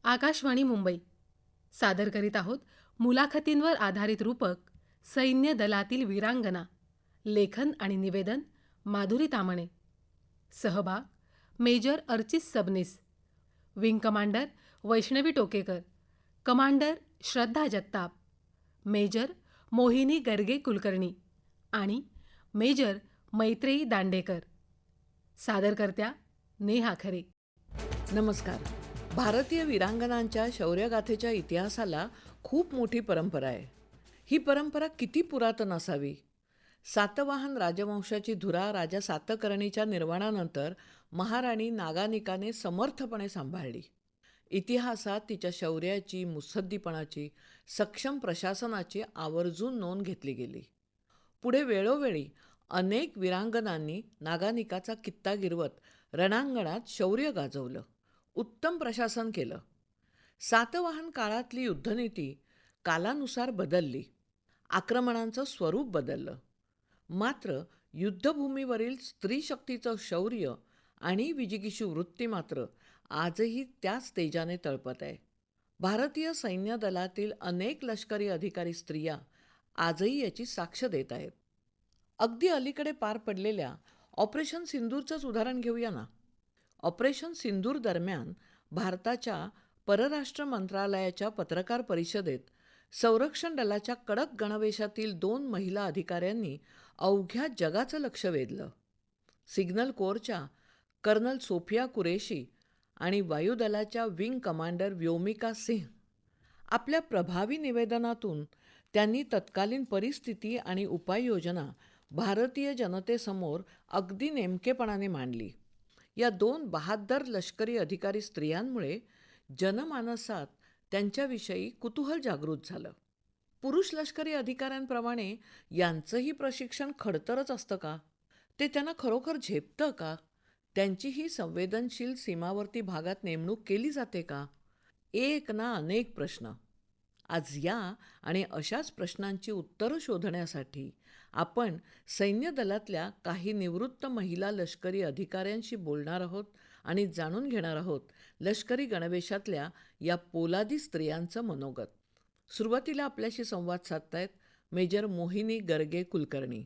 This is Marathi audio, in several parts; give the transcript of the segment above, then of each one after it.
आकाशवाणी मुंबई सादर करीत आहोत मुलाखतींवर आधारित रूपक सैन्य दलातील वीरांगना. लेखन आणि निवेदन माधुरी तामणे. सहभाग major Archis Sabnis, wing commander Vaishnavi Tokekar, commander Shraddha Jagtap, major Mohini Garge Kulkarni आणि मेजर मैत्रेयी दांडेकर. सादरकर्त्या नेहा खरे. नमस्कार. भारतीय वीरांगनांच्या शौर्यगाथेच्या इतिहासाला खूप मोठी परंपरा आहे. ही परंपरा किती पुरातन असावी. सातवाहन राजवंशाची धुरा राजा सातकर्णीच्या निर्वाणानंतर महाराणी नागानिकाने समर्थपणे सांभाळली. इतिहासात तिच्या शौर्याची, मुत्सद्दीपणाची, सक्षम प्रशासनाची आवर्जून नोंद घेतली गेली. पुढे वेळोवेळी अनेक वीरांगनांनी नागानिकाचा कित्ता गिरवत रणांगणात शौर्य गाजवलं, उत्तम प्रशासन केलं. सातवाहन काळातली युद्धनीती कालानुसार बदलली, आक्रमणांचं स्वरूप बदललं. मात्र युद्धभूमीवरील स्त्रीशक्तीचं शौर्य आणि विजिगीषू वृत्ती मात्र आजही त्याच तेजाने तळपत आहे. भारतीय सैन्य दलातील अनेक लष्करी अधिकारी स्त्रिया आजही याची साक्ष देत आहेत. अगदी अलीकडे पार पडलेल्या ऑपरेशन सिंदूरचंच उदाहरण घेऊया ना. ऑपरेशन सिंदूर दरम्यान भारताच्या परराष्ट्र मंत्रालयाच्या पत्रकार परिषदेत संरक्षण दलाच्या कडक गणवेशातील 2 महिला अधिकाऱ्यांनी अवघ्या जगाचं लक्ष वेधलं. सिग्नल कोअरच्या कर्नल सोफिया कुरेशी आणि वायुदलाच्या विंग कमांडर व्योमिका सिंह. आपल्या प्रभावी निवेदनातून त्यांनी तत्कालीन परिस्थिती आणि उपाययोजना भारतीय जनतेसमोर अगदी नेमकेपणाने मांडली. या 2 बहाद्दर लष्करी अधिकारी स्त्रियांमुळे जनमानसात त्यांच्याविषयी कुतूहल जागृत झालं. पुरुष लष्करी अधिकाऱ्यांप्रमाणे यांचंही प्रशिक्षण खडतरच असतं का? ते त्यांना खरोखर झेपतं का? त्यांची ही संवेदनशील सीमावर्ती भागात नेमणूक केली जाते का? एक ना अनेक प्रश्न. आज या आणि अशाच प्रश्नांची उत्तरं शोधण्यासाठी आपण सैन्य दलातल्या काही निवृत्त महिला लष्करी अधिकाऱ्यांशी बोलणार आहोत आणि जाणून घेणार आहोत लष्करी गणवेशातल्या या पोलादी स्त्रियांचं मनोगत. सुरुवातीला आपल्याशी संवाद साधतायत मेजर मोहिनी गर्गे कुलकर्णी.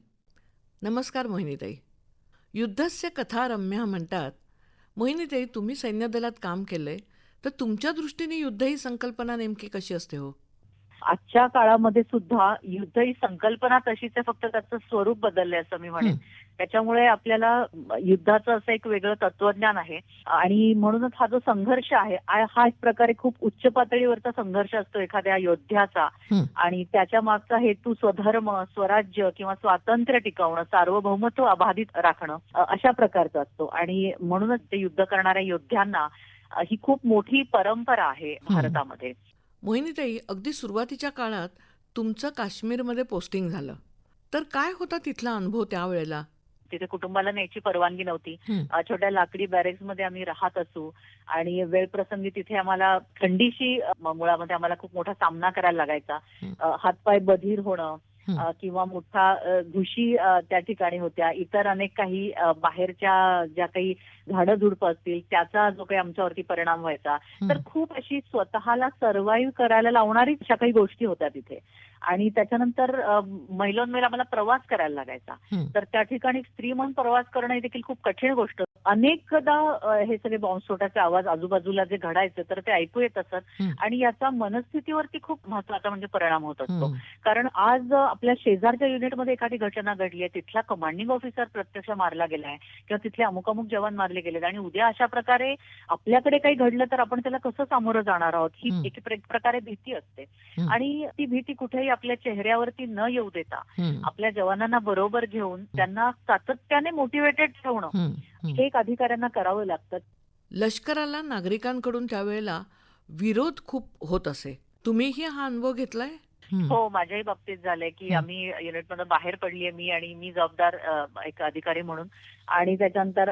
नमस्कार मोहिनीताई. युद्धस्य कथा रम्या म्हणतात. मोहिनीताई, तुम्ही सैन्य दलात काम केलंय, तर तुमच्या दृष्टीने युद्ध ही संकल्पना नेमकी कशी असते हो? आजच्या काळामध्ये सुद्धा युद्ध ही संकल्पना तशीच आहे, फक्त त्याचं स्वरूप बदललंय असं मी म्हणेन. त्याच्यामुळे आपल्याला युद्धाचं असं एक वेगळं तत्वज्ञान आहे आणि म्हणूनच हा जो संघर्ष आहे हा एक प्रकारे खूप उच्च पातळीवरचा संघर्ष असतो एखाद्या योद्ध्याचा. आणि त्याच्या मागचा हेतू स्वधर्म, स्वराज्य किंवा स्वातंत्र्य टिकवणं, सार्वभौमत्व अबाधित राखणं अशा प्रकारचा असतो. आणि म्हणूनच ते युद्ध करणाऱ्या योद्ध्यांना ही खूप मोठी परंपरा आहे भारतामध्ये. मोहिनीताई, अगदी सुरुवातीच्या काळात तुमचं काश्मीरमध्ये पोस्टिंग झालं, तर काय होता तिथला अनुभव त्यावेळेला? तिथे कुटुंबाला न्यायची परवानगी नव्हती. छोट्या लाकडी बॅरेक्समध्ये आम्ही राहत असू आणि वेळ प्रसंगी तिथे आम्हाला थंडीशी मुळामध्ये आम्हाला खूप मोठा सामना करायला लागायचा. हातपाय बधीर होणं किंवा मोठा घुशी त्या ठिकाणी होत्या. इतर अनेक काही बाहेरच्या ज्या काही झाडं झुडपं असतील त्याचा जो काही आमच्यावरती परिणाम व्हायचा. तर खूप अशी स्वतःला सर्व्हाइव्ह करायला लावणारी अशा काही गोष्टी होत्या तिथे. आणि त्याच्यानंतर मैलोनमेल आम्हाला प्रवास करायला लागायचा. तर त्या ठिकाणी स्त्री म्हणून प्रवास करणं ही देखील खूप कठीण गोष्ट. अनेकदा हे सगळे बॉम्बस्फोटाचे आवाज आजूबाजूला जे घडायचे तर ते ऐकू येत असत आणि याचा मनस्थितीवरती खूप महत्वाचा म्हणजे परिणाम होत असतो. कारण आज आपल्या शेजारच्या युनिटमध्ये एखादी घटना घडली आहे, तिथला कमांडिंग ऑफिसर प्रत्यक्ष मारला गेलाय किंवा तिथले अमुक अमुक जवान मारले गेलेत आणि उद्या अशा प्रकारे आपल्याकडे काही घडलं तर आपण त्याला कसं सामोरं जाणार आहोत ही एक प्रकारे भीती असते. आणि ती भीती कुठेही आपल्या चेहऱ्यावरती न येऊ देता आपल्या जवानांना बरोबर घेऊन त्यांना सातत्याने मोटिवेटेड ठेवणं हे एक अधिकाऱ्यांना करावं लागतं. लष्कराला नागरिकांकडून त्यावेळेला विरोध खूप होत असे. तुम्हीही हा अनुभव घेतलाय? हो, माझ्याही बाबतीत झालंय की आम्ही युनिटमधून बाहेर पडलीये मी आणि मी जबाबदार एक अधिकारी म्हणून. आणि त्याच्यानंतर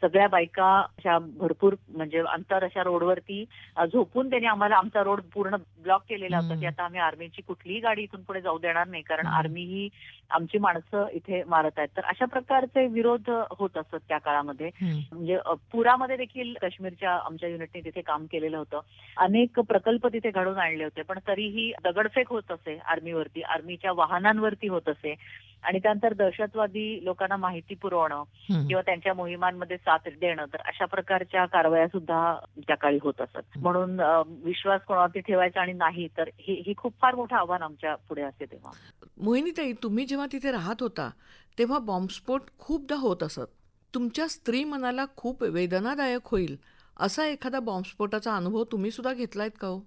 सगळ्या बायका अशा भरपूर म्हणजे अंतर अशा रोडवरती झोपून त्यांनी आम्हाला आमचा रोड पूर्ण ब्लॉक केलेला होता की आता आम्ही आर्मीची कुठलीही गाडी इथून पुढे जाऊ देणार नाही, कारण आर्मी ही आमची माणसं इथे मारत आहेत. तर अशा प्रकारचे विरोध होत असत त्या काळामध्ये. म्हणजे पुरामध्ये देखील काश्मीरच्या आमच्या युनिटने तिथे काम केलेलं होतं. अनेक प्रकल्प तिथे घडवून आणले होते, पण तरीही दगडफेक होत असे आर्मीवरती, आर्मीच्या वाहनांवरती होत असे. आणि त्यानंतर दहशतवादी लोकांना माहिती पुरवणं किंवा त्यांच्या मोहिमांमध्ये साथ देणं, तर अशा प्रकारच्या कारवाया सुद्धा त्या काळी होत असत. म्हणून विश्वास कोणावरती ठेवायचा आणि नाही, तर ही खूप फार मोठं आव्हान आमच्या पुढे असे तेव्हा. मोहिनीताई, तुम्ही जेव्हा तिथे राहत होता तेव्हा बॉम्बस्फोट खूपदा होत असत. तुमच्या स्त्री मनाला खूप वेदनादायक होईल असा एखादा बॉम्बस्फोटाचा अनुभव तुम्ही सुद्धा घेतलायत का हो?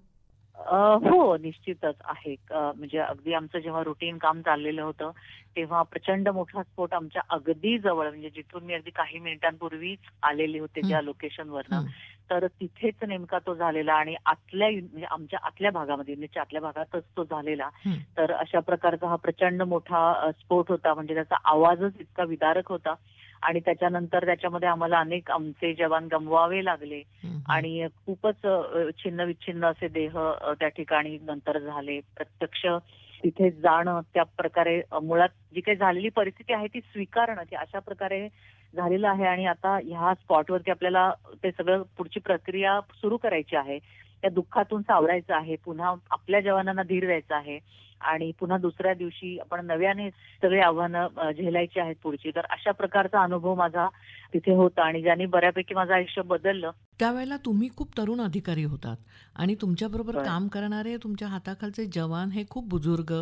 हो, निश्चितच आहे. म्हणजे अगदी आमचं जेव्हा रुटीन काम चाललेलं होतं, तेव्हा प्रचंड मोठा स्फोट आमच्या अगदी जवळ, म्हणजे जिथून मी अगदी काही मिनिटांपूर्वीच आलेले होते ज्या लोकेशनवरनं, तर तिथेच नेमका तो झालेला आणि म्हणजे आमच्या आतल्या भागामध्ये, युनिटच्या आतल्या भागातच तो झालेला. तर अशा प्रकारचा हा प्रचंड मोठा स्फोट होता. म्हणजे त्याचा आवाजच इतका विदारक होता आणि त्याच्यानंतर त्याच्यामध्ये आम्हाला अनेक आमचे जवान गमवावे लागले आणि खूपच छिन्न-विच्छिन्न असे देह त्या ठिकाणी नंतर झाले. प्रत्यक्ष तिथे जाणं, त्या प्रकारे मुळात जी काही झालेली परिस्थिती आहे ती स्वीकारणं, की अशा प्रकारे झालेलं आहे आणि आता ह्या स्पॉटवरती आपल्याला ते सगळं पुढची प्रक्रिया सुरू करायची आहे. त्या दुःखातून सावरायचं आहे, पुन्हा आपल्या जवानांना धीर द्यायचा आहे आणि पुन्हा दुसऱ्या दिवशी आपण नव्याने सगळी आव्हानं झेलायची आहेत पुढची. तर अशा प्रकारचा अनुभव माझा तिथे होता आणि ज्याने बऱ्यापैकी माझं आयुष्य बदललं. त्यावेळेला तुम्ही खूप तरुण अधिकारी होतात आणि तुमच्याबरोबर बरं. काम करणारे तुमच्या हाताखालचे जवान हे खूप बुजुर्ग,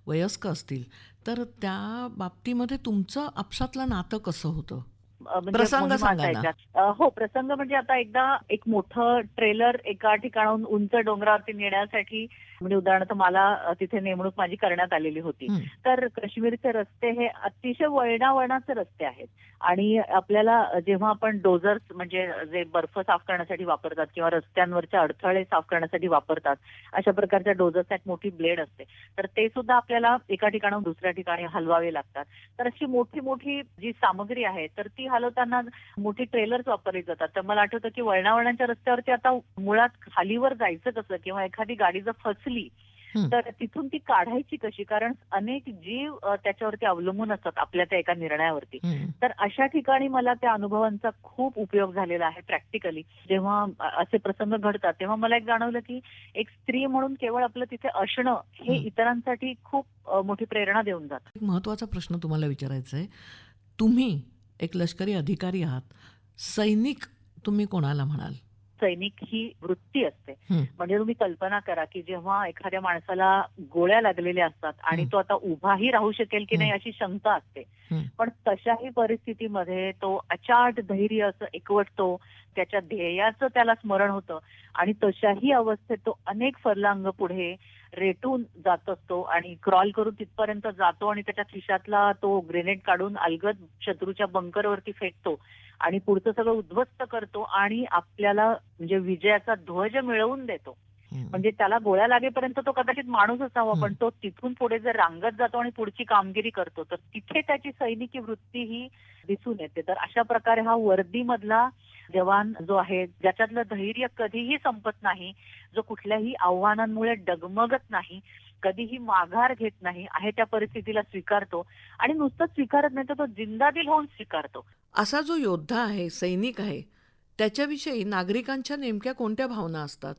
वयस्क असतील. तर त्या बाबतीमध्ये तुमचं आपसातलं नातं कसं होतं? म्हणजे प्रसंग मोहिमा सांगा ना. असायच्या. हो, प्रसंग म्हणजे आता एकदा एक मोठं ट्रेलर एका ठिकाणाहून उंच डोंगरावरती नेण्यासाठी, म्हणजे उदाहरणार्थ मला तिथे नेमणूक माझी करण्यात आलेली होती. तर काश्मीरचे रस्ते हे अतिशय वळणावळणाचे रस्ते आहेत आणि आपल्याला जेव्हा आपण डोझर्स म्हणजे जे बर्फ साफ करण्यासाठी वापरतात किंवा रस्त्यांवरचे अडथळे साफ करण्यासाठी वापरतात, अशा प्रकारच्या डोझर्ससाठी मोठी ब्लेड असते. तर ते सुद्धा आपल्याला एका ठिकाणाहून दुसऱ्या ठिकाणी हलवावे लागतात. तर अशी मोठी मोठी जी सामग्री आहे तर ती हलवताना मोठी ट्रेलर्स वापरली जातात. तर मला आठवतं की वळणावळणाच्या रस्त्यावरती आता मुळात खालीवर जायचं कसं किंवा एखादी गाडी जर फसली तर तिथून ती काढायची कशी, कारण अनेक जीव त्याच्यावरती अवलंबून असतात आपल्या त्या एका निर्णयावरती. तर अशा ठिकाणी मला त्या अनुभवांचा खूप उपयोग झालेला आहे प्रॅक्टिकली. जेव्हा असे प्रसंग घडतात तेव्हा मला एक जाणवलं की एक स्त्री म्हणून केवळ आपलं तिथे असणं हे इतरांसाठी खूप मोठी प्रेरणा देऊन जातं. एक महत्त्वाचा प्रश्न तुम्हाला विचारायचा आहे. तुम्ही एक लष्करी अधिकारी आहात. सैनिक तुम्ही कोणाला म्हणाल? सैनिक ही वृत्ती असते. म्हणजे तुम्ही कल्पना करा की जेव्हा एखाद्या माणसाला गोळ्या लागलेल्या असतात आणि तो आता उभाही राहू शकेल की नाही अशी शंका असते, पण तशाही परिस्थितीमध्ये तो अचाट धैर्य असं एकवटतो, त्याच्या ध्येयाचं त्याला स्मरण होतं आणि तशाही अवस्थेत तो अनेक फरलांग पुढे रेटून जात असतो आणि क्रॉल करून तिथपर्यंत जातो आणि त्याच्या खिशातला तो ग्रेनेड काढून अलगद शत्रूच्या बंकरवरती फेकतो आणि पुढचं सगळं उद्ध्वस्त करतो आणि आपल्याला म्हणजे विजयाचा ध्वज मिळवून देतो. म्हणजे त्याला गोळ्या लागेपर्यंत तो कदाचित माणूस असावा, पण तो तिथून पुढे जर रांगत जातो आणि पुढची कामगिरी करतो तर तिथे त्याची सैनिकी वृत्ती ही दिसून येते. तर अशा प्रकारे हा वर्दीमधला जवान जो आहे, ज्याच्यातलं धैर्य कधीही संपत नाही, जो कुठल्याही आव्हानांमुळे डगमगत नाही, कधीही माघार घेत नाही, आहे त्या परिस्थितीला स्वीकारतो आणि नुसतं स्वीकारत नाही तर तो जिंदादिल होऊन स्वीकारतो. असा जो योद्धा आहे, सैनिक आहे, त्याच्याविषयी नागरिकांच्या नेमक्या कोणत्या भावना असतात?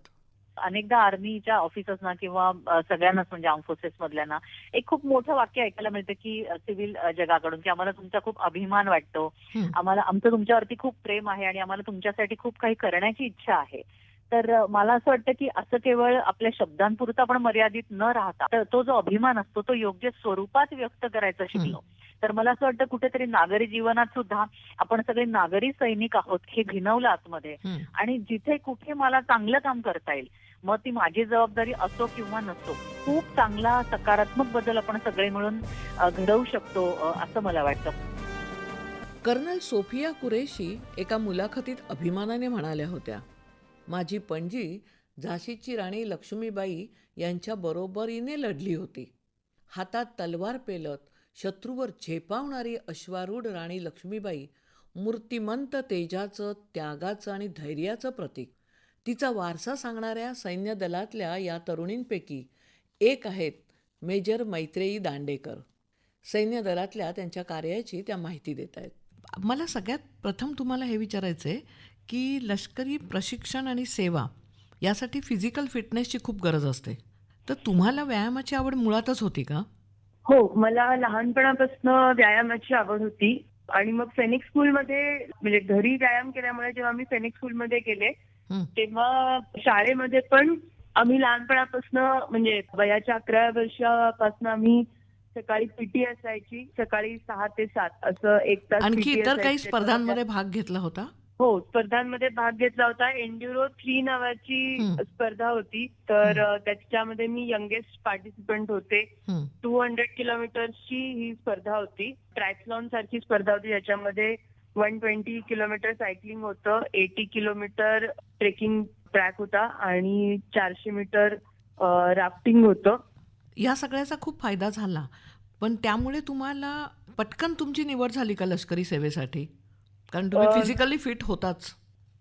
अनेकदा आर्मीच्या ऑफिसर्सना किंवा सगळ्यांनाच म्हणजे आर्म फोर्सेस मधल्यांना एक खूप मोठं वाक्य ऐकायला मिळतं की सिव्हिल जगाकडून की आम्हाला तुमचा खूप अभिमान वाटतो, आम्हाला आमचं तुमच्यावरती खूप प्रेम आहे आणि आम्हाला तुमच्यासाठी खूप काही करण्याची इच्छा आहे. तर मला असं वाटतं की असं केवळ आपल्या शब्दांपुरतं आपण मर्यादित न राहता तर तो जो अभिमान असतो तो योग्य स्वरूपात व्यक्त करायचा शिकलो. तर मला असं वाटतं कुठेतरी नागरी जीवनात सुद्धा आपण सगळे नागरी सैनिक आहोत हे भिनवलं आतमध्ये आणि जिथे कुठे मला चांगलं काम करता येईल, मग ती माझी जबाबदारी असो किंवा नसो, खूप चांगला सकारात्मक बदल आपण सगळे मिळून घडवू शकतो असं मला वाटतं. कर्नल सोफिया कुरेशी एका मुलाखतीत अभिमानाने म्हणाल्या होत्या, माझी पणजी झाशीची राणी लक्ष्मीबाई यांच्या बरोबरीने लढली होती. हातात तलवार पेलत शत्रूवर झेपावणारी अश्वारूढ राणी लक्ष्मीबाई मूर्तिमंत तेजाचं, त्यागाचं आणि धैर्याचं प्रतीक. तिचा वारसा सांगणाऱ्या सैन्य दलातल्या या तरुणींपैकी एक आहेत मेजर मैत्रेयी दांडेकर. सैन्य दलातल्या त्यांच्या कार्याची त्या माहिती देत आहेत. मला सगळ्यात प्रथम तुम्हाला हे विचारायचं आहे की लष्करी प्रशिक्षण आणि सेवा यासाठी फिजिकल फिटनेसची खूप गरज असते. तर तुम्हाला व्यायामाची आवड मुळातच होती का? हो, मला लहानपणापासून व्यायामाची आवड होती आणि मग सैनिक स्कूलमध्ये म्हणजे घरी व्यायाम केल्यामुळे जेव्हा मी सैनिक स्कूलमध्ये गेले हं. तेव्हा शाळेमध्ये पण आम्ही लहानपणापासून म्हणजे वयाच्या 11 वर्षापासून आम्ही सकाळी पीटी असायची, सकाळी 6 ते 7 असं 1 तास आणखी पीटी इतर काही असायची. स्पर्धांमध्ये भाग घेतला होता? हो, स्पर्धांमध्ये भाग घेतला होता. एन्ड्युरो 3 नावाची हं. स्पर्धा होती. तर त्याच्यामध्ये मी यंगेस्ट पार्टिसिपंट होते. हं. 200 किलोमीटर्सची ही स्पर्धा होती. ट्रायथलॉन सारखी स्पर्धा होती ज्याच्यामध्ये 120 किलोमीटर सायकलिंग होतं, 80 किलोमीटर ट्रेकिंग ट्रॅक होता आणि 400 मीटर राफ्टिंग होतं. या सगळ्याचा खूप फायदा झाला, पण त्यामुळे तुम्हाला पटकन तुमची निवड झाली का लष्करी सेवेसाठी? कारण तुम्ही फिजिकली फिट होताच.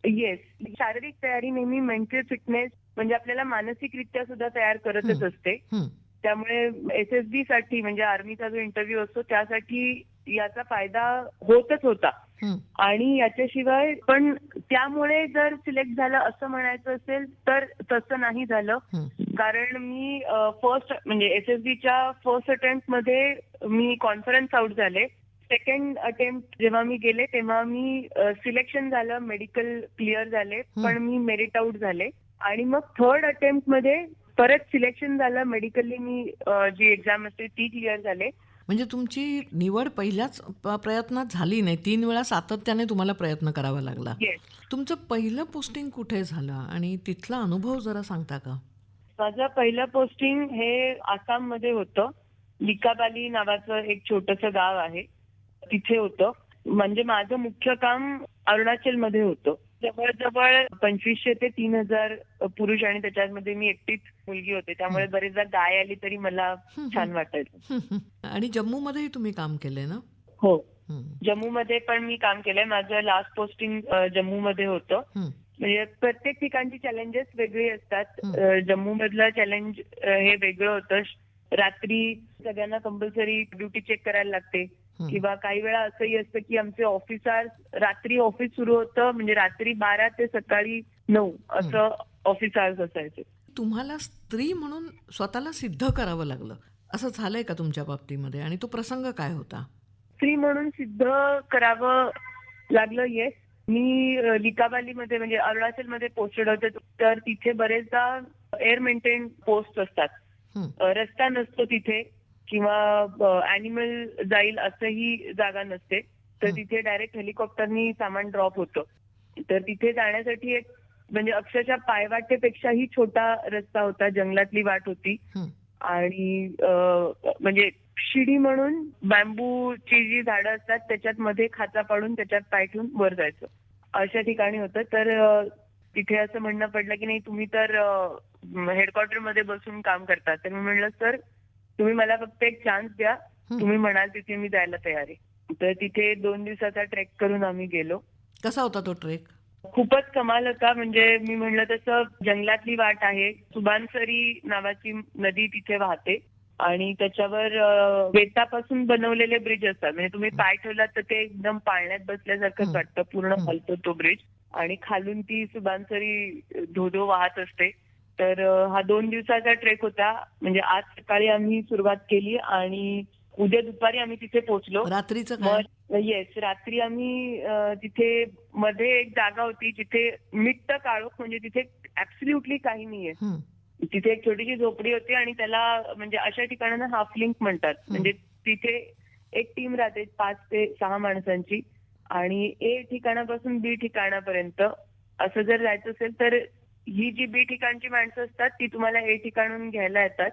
येस, शारीरिक तयारी नेहमी मेंटल फिटनेस म्हणजे आपल्याला मानसिकरित्या सुद्धा तयार करतच असते. हं. त्यामुळे SSB साठी म्हणजे आर्मीचा जो इंटरव्ह्यू असतो त्यासाठी याचा फायदा होतच होता. हं. आणि याच्याशिवाय पण त्यामुळे जर सिलेक्ट झालं असं म्हणायचं असेल तर तसं नाही झालं. हं. कारण मी फर्स्ट म्हणजे SSBच्या फर्स्ट अटेम्प्ट मध्ये मी कॉन्फरन्स आउट झाले. सेकंड अटेम्प्ट जेव्हा मी गेले तेव्हा मी सिलेक्शन झालं, मेडिकल क्लिअर झाले, पण मी मेरिट आउट झाले. आणि मग थर्ड अटेम्प्ट मध्ये परत सिलेक्शन झालं, मेडिकली मी जी एक्झाम असते ती क्लिअर झाले. म्हणजे तुमची निवड पहिल्याच प्रयत्नात झाली नाही, 3 वेळा सातत्याने तुम्हाला प्रयत्न करावा लागला. येस, तुमचं पहिलं पोस्टिंग कुठे झालं आणि तिथला अनुभव जरा सांगता का? माझं पहिलं पोस्टिंग हे आसाममध्ये होतं. लिकाबाली नावाचं एक छोटंसं गाव आहे, तिथे होतं. म्हणजे माझं मुख्य काम अरुणाचलमध्ये होतं. जवळजवळ 2500 ते 3000 पुरुष आणि त्याच्यामध्ये मी एकटीच मुलगी होते. त्यामुळे बरेचदा गाय आली तरी मला छान वाटायचं. आणि जम्मूमध्येही तुम्ही काम केलंय ना? हो, हं. जम्मूमध्ये पण मी काम केलंय. माझं लास्ट पोस्टिंग जम्मूमध्ये होतं. हं. म्हणजे प्रत्येक ठिकाणची चॅलेंजेस वेगळी असतात. जम्मू मधलं चॅलेंज हे वेगळं होतं. रात्री सगळ्यांना कंपल्सरी ड्युटी चेक करायला लागते. किंवा काही वेळा असंही असतं की आमचे ऑफिसर्स रात्री ऑफिस सुरू होतं म्हणजे रात्री 12 ते सकाळी 9 असं ऑफिस आवर्स असायचे. तुम्हाला स्त्री म्हणून स्वतःला सिद्ध करावं लागलं, असं झालंय का तुमच्या बाबतीमध्ये? आणि तो प्रसंग काय होता? स्त्री म्हणून सिद्ध करावं लागलं. येस, मी लिकाबालीमध्ये म्हणजे अरुणाचलमध्ये पोस्टेड होते. तर तिथे बरेचदा एअर मेंटेन पोस्ट असतात. रस्ता नसतो तिथे किंवा ॲनिमल जाईल असंही जागा नसते. तर तिथे डायरेक्ट हेलिकॉप्टरनी सामान ड्रॉप होतं. तर तिथे जाण्यासाठी एक म्हणजे अक्षरशः पायवाटेपेक्षाही छोटा रस्ता होता, जंगलातली वाट होती. आणि म्हणजे शिडी म्हणून बॅम्बूची जी झाडं असतात त्याच्यात मध्ये खाचा पाडून त्याच्यात पाय ठेवून वर जायचं, अशा ठिकाणी होतं. तर तिथे असं म्हणणं पडलं की नाही तुम्ही तर हेडक्वार्टरमध्ये बसून काम करता. तर मी म्हणलं सर तुम्ही मला फक्त एक चान्स द्या, तुम्ही म्हणाल तिथे मी जायला तयार आहे. तर तिथे 2 दिवसाचा ट्रेक करून आम्ही गेलो. कसा होता तो ट्रेक? खूपच कमाल होता. म्हणजे मी म्हणलं तसं जंगलातली वाट आहे. सुबानसरी नावाची नदी तिथे वाहते आणि त्याच्यावर वेतापासून बनवलेले ब्रिज असतात. म्हणजे तुम्ही पाय ठेवलात तर ते एकदम पाळण्यात बसल्यासारखंच वाटतं. पूर्ण हलतो तो ब्रिज आणि खालून ती सुबानसरी धोधो वाहत असते. तर हा 2 दिवसाचा ट्रेक होता. म्हणजे आज सकाळी आम्ही सुरुवात केली आणि उद्या दुपारी आम्ही तिथे पोहोचलो. रात्रीचं काय? येस, रात्री आम्ही तिथे मध्ये एक जागा होती जिथे मिट्ट काळोख म्हणजे तिथे ऍब्सोल्युटली काही नाहीये. तिथे एक छोटीशी झोपडी होती आणि त्याला म्हणजे अशा ठिकाणांना हाफ लिंक म्हणतात. म्हणजे तिथे एक टीम राहते 5 ते 6 माणसांची आणि ए ठिकाणापासून बी ठिकाणापर्यंत असं जर जायचं असेल तर ही जी बी ठिकाणची माणसं असतात ती तुम्हाला ए ठिकाणून घ्यायला येतात,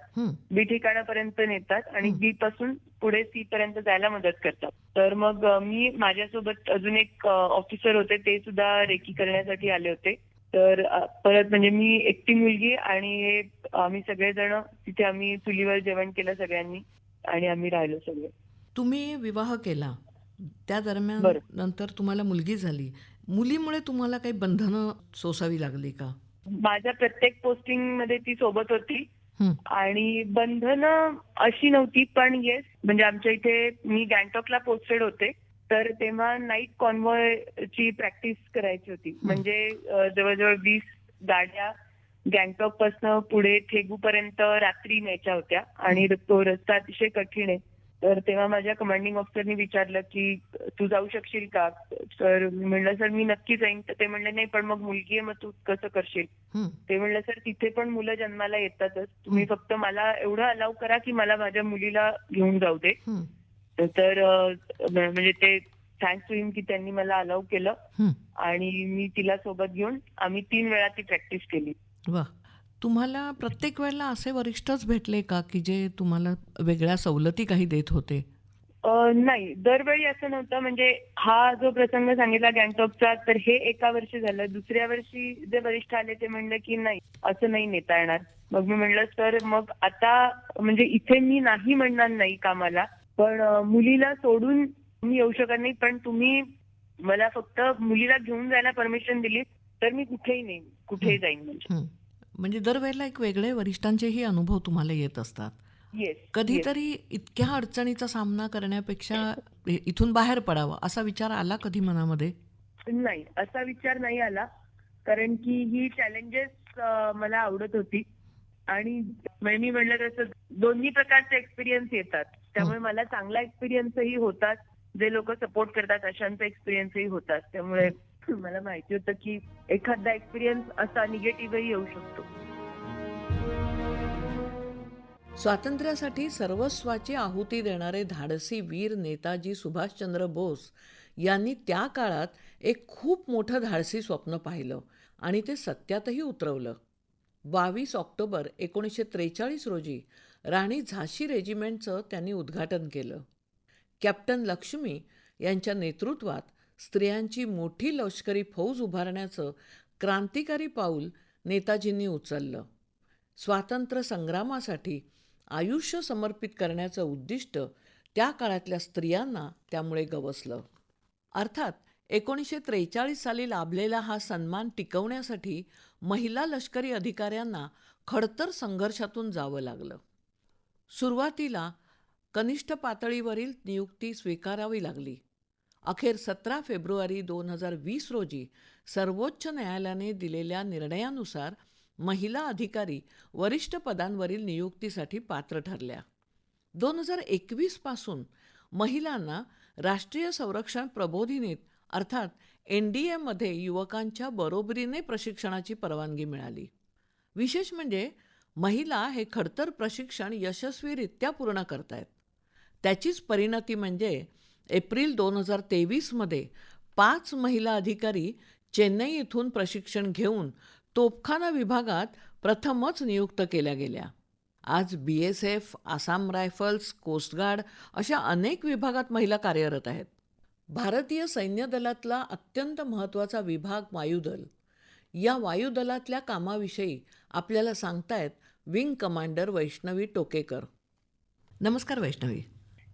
बी ठिकाणापर्यंत नेतात आणि बी पासून पुढे सी पर्यंत जायला मदत करतात. तर मग मी माझ्यासोबत अजून एक ऑफिसर होते, ते सुद्धा रेकी करण्यासाठी आले होते. तर परत म्हणजे मी एकटी मुलगी आणि आम्ही सगळेजण तिथे आम्ही चुलीवर जेवण केलं सगळ्यांनी आणि आम्ही राहिलो सगळे. तुम्ही विवाह केला त्या दरम्यान बरं. नंतर तुम्हाला मुलगी झाली. मुलीमुळे तुम्हाला काही बंधनं सोसावी लागली का? माझ्या प्रत्येक पोस्टिंग मध्ये ती सोबत होती हं, आणि बंधनं अशी नव्हती, पण येस म्हणजे आमच्या इथे मी गँगटॉकला पोस्टेड होते, तर तेव्हा नाईट कॉन्व्हॉय ची प्रॅक्टिस करायची होती. म्हणजे जवळजवळ 20 गाड्या गँगटॉक पासून पुढे थेगू पर्यंत रात्री न्यायच्या होत्या आणि तो रस्ता अतिशय कठीण आहे. तर तेव्हा माझ्या कमांडिंग ऑफिसरनी विचारलं की तू जाऊ शकशील का? तर मी म्हणलं सर मी नक्की जाईन. तर ते म्हणले नाही पण मग मुलगी आहे, मग तू कसं करशील? हं, ते म्हणलं सर तिथे पण मुलं जन्माला येतातच, तुम्ही फक्त मला एवढं अलाउ करा की मला माझ्या मुलीला घेऊन जाऊ दे. हं, तर म्हणजे ते थँक्स टू हिम की त्यांनी मला अलाउ केलं हं. आणि मी तिला सोबत घेऊन आम्ही 3 वेळा ती प्रॅक्टिस केली. वाह! तुम्हाला प्रत्येक वेळेला असे वरिष्ठच भेटले का, की जे तुम्हाला वेगळ्या सवलती काही देत होते? नाही, दरवेळी असं नव्हतं. म्हणजे हा जो प्रसंग सांगितला गँगटॉकचा, तर हे एका वर्षी झालं. दुसऱ्या वर्षी जे वरिष्ठ आले ते म्हणले की नाही, असं नाही नेता येणार. मग मी म्हणलं सर मग आता म्हणजे इथे मी नाही म्हणणार नाही कामाला, पण मुलीला सोडून मी येऊ शकत नाही. पण तुम्ही मला फक्त मुलीला घेऊन जायला परमिशन दिली तर मी कुठेही नेईन, कुठेही जाईन म्हणजे. हं. म्हणजे दरवेळेला एक वेगळे वरिष्ठांचेही अनुभव तुम्हाला येत असतात. येस. कधीतरी इतक्या अडचणीचा सामना करण्यापेक्षा इथून बाहेर पडावं असा विचार आला कधी मनामध्ये? नाही, असा विचार नाही आला. कारण की ही चॅलेंजेस मला आवडत होती आणि मी म्हणलं तसं दोन्ही प्रकारचे एक्सपिरियन्स येतात. त्यामुळे मला चांगला एक्सपिरियन्सही होतात. जे लोक सपोर्ट करतात अशांचा एक्सपिरियन्सही होतात. त्यामुळे मला माहिती होतं की एखादा एक्सपिरियन्स असा निगेटिव्हही येऊ शकतो. स्वातंत्र्यासाठी सर्वस्वाची आहुती देणारे धाडसी वीर नेताजी सुभाषचंद्र बोस यांनी त्या काळात एक खूप मोठं धाडसी स्वप्न पाहिलं आणि ते सत्यातही उतरवलं. 22 ऑक्टोबर 1943 रोजी राणी झाशी रेजिमेंटचं त्यांनी उद्घाटन केलं. कॅप्टन लक्ष्मी यांच्या नेतृत्वात स्त्रियांची मोठी लष्करी फौज उभारण्याचं क्रांतिकारी पाऊल नेताजींनी उचललं. स्वातंत्र्य संग्रामासाठी आयुष्य समर्पित करण्याचं उद्दिष्ट त्या काळातल्या स्त्रियांना त्यामुळे गवसलं. अर्थात 1943 साली लाभलेला हा सन्मान टिकवण्यासाठी महिला लष्करी अधिकाऱ्यांना खडतर संघर्षातून जावं लागलं. सुरुवातीला कनिष्ठ पातळीवरील नियुक्ती स्वीकारावी लागली. अखेर 17 फेब्रुवारी 2020 रोजी सर्वोच्च न्यायालयाने दिलेल्या निर्णयानुसार महिला अधिकारी वरिष्ठ पदांवरील नियुक्तीसाठी पात्र ठरल्या. 2021 पासून महिलांना राष्ट्रीय संरक्षण प्रबोधिनीत अर्थात NDAमध्ये युवकांच्या बरोबरीने प्रशिक्षणाची परवानगी मिळाली. विशेष म्हणजे महिला हे खडतर प्रशिक्षण यशस्वीरित्या पूर्ण करतायत. त्याचीच परिणती म्हणजे एप्रिल 2023मध्ये 5 महिला अधिकारी चेन्नई इथून प्रशिक्षण घेऊन तोफखाना विभागात प्रथमच नियुक्त केल्या गेल्या. आज BSF, आसाम रायफल्स, कोस्टगार्ड अशा अनेक विभागात महिला कार्यरत आहेत. भारतीय सैन्य दलातला अत्यंत महत्त्वाचा विभाग वायुदल. या वायुदलातल्या कामाविषयी आपल्याला सांगतायत विंग कमांडर वैष्णवी टोकेकर. नमस्कार वैष्णवी.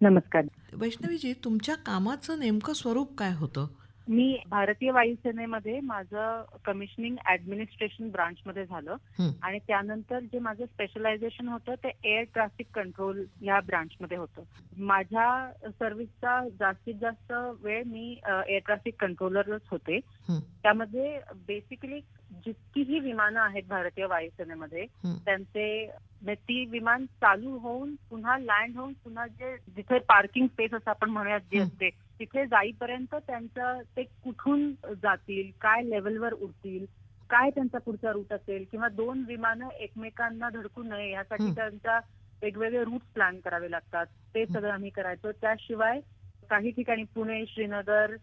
नमस्कार. वैष्णवीजी, तुमच्या कामाचं नेमकं स्वरूप काय होतं? मी भारतीय वायुसेनेमध्ये माझं कमिशनिंग ऍडमिनिस्ट्रेशन ब्रांचमध्ये झालं हं, आणि त्यानंतर जे माझं स्पेशलायझेशन होतं ते एअर ट्रॅफिक कंट्रोल ह्या ब्रांचमध्ये होतं. माझ्या सर्व्हिसचा जास्तीत जास्त वेळ मी एअर ट्रॅफिक कंट्रोलरच होते. हं, त्यामध्ये बेसिकली जितकीही विमानं आहेत भारतीय वायुसेनेमध्ये हं, त्यांचे ती विमान चालू होऊन पुन्हा लँड होऊन पुन्हा जिथे पार्किंग स्पेस असं आपण म्हणूयात जी असते तिथे जाईपर्यंत त्यांचं ते कुठून जातील, काय लेवलवर उडतील, काय त्यांचा पुढचा रूट असेल किंवा 2 विमानं एकमेकांना धडकू नये यासाठी त्यांचा वेगवेगळे रूट प्लॅन करावे लागतात. ते सगळं आम्ही करायचो. त्याशिवाय काही ठिकाणी पुणे, श्रीनगर,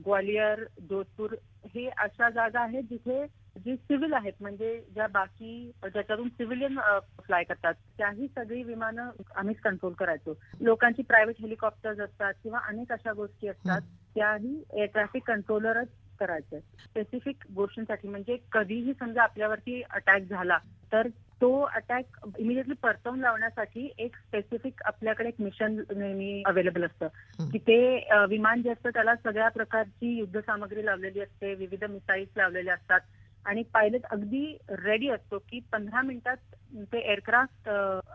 ग्वालियर, जोधपूर हे अशा जागा आहेत जिथे जी सिव्हिल आहेत म्हणजे ज्या बाकी ज्याच्यातून सिव्हिलियन फ्लाय करतात त्याही सगळी विमानं आम्हीच कंट्रोल करायचो. लोकांची प्रायव्हेट हेलिकॉप्टर्स असतात किंवा अनेक अशा गोष्टी असतात त्याही एअर ट्रॅफिक कंट्रोलरच करायचे. स्पेसिफिक गोष्टींसाठी म्हणजे कधीही समजा आपल्यावरती अटॅक झाला तर तो अटॅक इमिडिएटली परतवून लावण्यासाठी एक स्पेसिफिक आपल्याकडे एक मिशन नेहमी अवेलेबल असतं की ते विमान जे असतं त्याला सगळ्या प्रकारची युद्ध सामग्री लावलेली असते, विविध मिसाईल्स लावलेले असतात आणि पायलट अगदी रेडी असतो की 15 मिनिटात ते एअरक्राफ्ट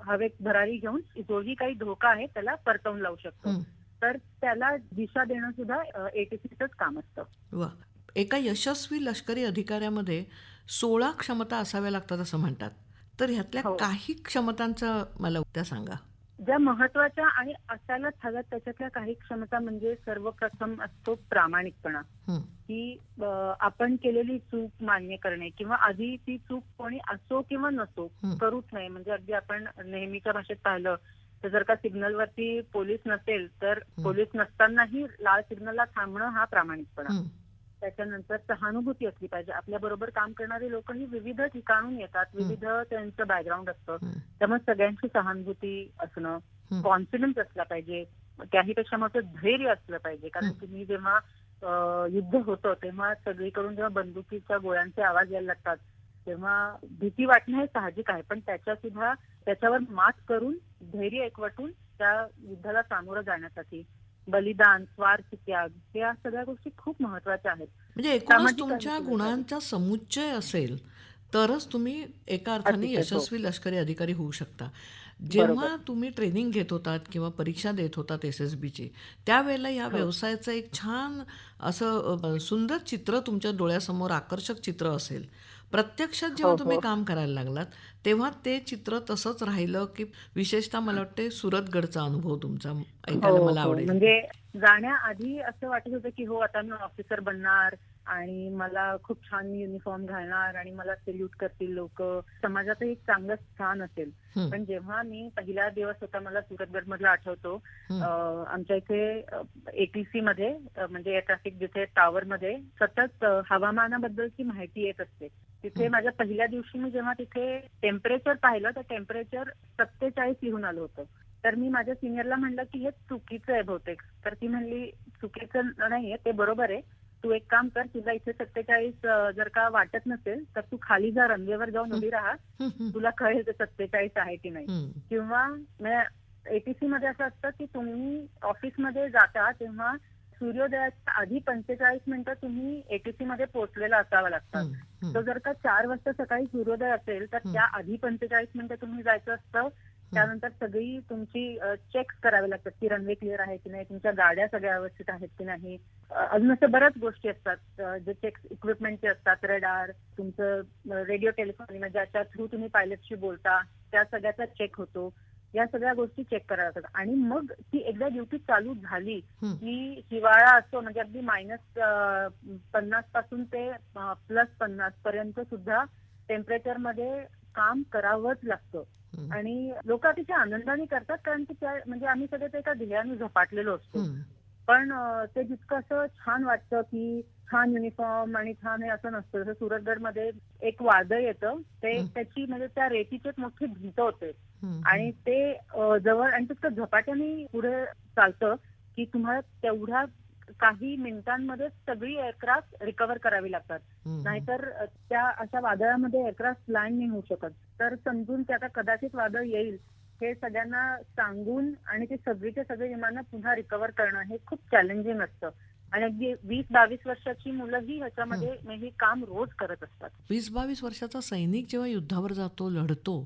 हवेत भरारी घेऊन जोही काही धोका आहे त्याला परतवून लावू शकतो. तर त्याला दिशा देणं सुद्धा एटीसीचंच काम असतं. वा. एका यशस्वी लष्करी अधिकाऱ्यामध्ये 16 क्षमता असाव्या लागतात असं म्हणतात. तर ह्यातल्या हो. काही क्षमतांचं मला उद्या सांगा. ज्या महत्वाच्या आणि असायलाच हव्यात त्याच्यातल्या काही क्षमता म्हणजे सर्वप्रथम असतो प्रामाणिकपणा. की आपण केलेली चूक मान्य करणे किंवा आधी ती चूक कोणी असो किंवा नसो करूच नाही. म्हणजे अगदी आपण नेहमीच्या भाषेत पाहिलं तर जर का सिग्नलवरती पोलीस नसेल तर पोलीस नसतानाही लाल सिग्नलला थांबणं हा प्रामाणिकपणा. त्याच्यानंतर सहानुभूती असली पाहिजे. आपल्या बरोबर काम करणारे लोक ही विविध ठिकाणून येतात, विविध त्यांचं बॅकग्राऊंड असतं, त्यामुळे सगळ्यांची सहानुभूती असणं, कॉन्फिडन्स असला पाहिजे, त्याहीपेक्षा मोठं धैर्य असलं पाहिजे. कारण तुम्ही जेव्हा युद्ध होतं तेव्हा सगळीकडून जेव्हा बंदुकीच्या गोळ्यांचे आवाज यायला लागतात तेव्हा भीती वाटणं हे साहजिक आहे, पण त्याच्यावर मात करून धैर्य एकवटून त्या युद्धाला सामोरं जाण्यासाठी बलिदान, स्वार्थ त्याग या सगळ्या गोष्टी खूप महत्वाच्या आहेत. म्हणजे एकूणच तुमच्या गुणांचा समुच्चय असेल तरच तुम्ही एका अर्थाने यशस्वी लष्करी अधिकारी होऊ शकता. जेव्हा तुम्ही ट्रेनिंग घेत होतात किंवा परीक्षा देत होतात SSBची त्यावेळेला या व्यवसायाचं एक छान असं सुंदर चित्र तुमच्या डोळ्यासमोर, आकर्षक चित्र असेल. प्रत्यक्षात जेव्हा तुम्ही काम करायला लागलात तेव्हा ते चित्र तसंच राहिलं की विशेषतः मला वाटते सुरतगडचा अनुभव तुमचा ऐकायला मला आवडेल. म्हणजे जाण्याआधी असं वाटत होतं की हो आता मी ऑफिसर बनणार आणि मला खूप छान युनिफॉर्म घालणार आणि मला सेल्यूट करतील लोक, समाजाचं एक चांगलं स्थान असेल. पण जेव्हा मी पहिला दिवस होता मला सुरतगड मधला आठवतो, आमच्या इथे ATC मध्ये म्हणजे एअर ट्रॅफिक जिथे टॉवर मध्ये सतत हवामानाबद्दलची माहिती येत असते. तिथे माझ्या पहिल्या दिवशी मी जेव्हा तिथे टेम्परेचर पाहिलं तर टेम्परेचर 47 लिहून आलं होतं. तर मी माझ्या सिनियरला म्हणलं की हे चुकीचं आहे बहुतेक. तर ती म्हणली चुकीचं नाहीये, ते बरोबर आहे, तू एक काम कर, तुला इथे 47 जर का वाटत नसेल तर तू खाली जा, रनवेवर जाऊन उभी राहा, तुला कळेल ते 47 आहे की नाही. किंवा ATC मध्ये असं असतं की तुम्ही ऑफिसमध्ये जाता तेव्हा सूर्योदयाच्या आधी 45 मिनिटं तुम्ही ATC मध्ये पोहोचलेला असावा लागतात. तर जर का 4 वाजता सकाळी सूर्योदय असेल तर त्या आधी 45 मिनिटं तुम्ही जायचं असतं. त्यानंतर सगळी तुमची चेक्स करावे लागतात की रनवे क्लिअर आहे की नाही, तुमच्या गाड्या सगळ्या व्यवस्थित आहेत की नाही, अजून असं बऱ्याच गोष्टी असतात जे चेक्स इक्विपमेंटचे असतात, रडार, तुमचं रेडिओ टेलिफोन ज्याच्या थ्रू तुम्ही पायलटशी बोलता त्या सगळ्याचा चेक होतो. या सगळ्या गोष्टी चेक कराव्या लागतात. आणि मग ती एकदा ड्युटी चालू झाली की हिवाळा असतो म्हणजे अगदी -50 पासून ते +50 पर्यंत सुद्धा टेम्परेचर मध्ये काम करावंच लागतं. आणि लोक अतिशय आनंदाने करतात कारण की त्या म्हणजे आम्ही सगळे ते एका ध्येयाने झपाटलेलो असतो. पण ते जितकं असं छान वाटतं की छान युनिफॉर्म आणि छान हे असं नसतं. जसं सुरतगडमध्ये एक वादळ येतं, ते त्याची म्हणजे त्या रेतीची एक मोठी भिंत होते आणि ते जवळ आणि तितकं झपाट्याने पुढे चालतं की तुम्हाला तेवढ्या काही मिनिटांमध्ये सगळी एअरक्राफ्ट रिकव्हर करावी लागतात. नाहीतर त्या अशा वादळामध्ये एअरक्राफ्ट लँड नाही होऊ शकत. तर समजून की आता कदाचित वादळ येईल हे सगळ्यांना सांगून आणि ते सगळीचे सगळे विमानं पुन्हा रिकव्हर करणं हे खूप चॅलेंजिंग असतं. आणि अगदी 20-22 वर्षाची मुलंही ह्याच्यामध्ये हे काम रोज करत असतात. 20-22 वर्षाचा सैनिक जेव्हा युद्धावर जातो, लढतो,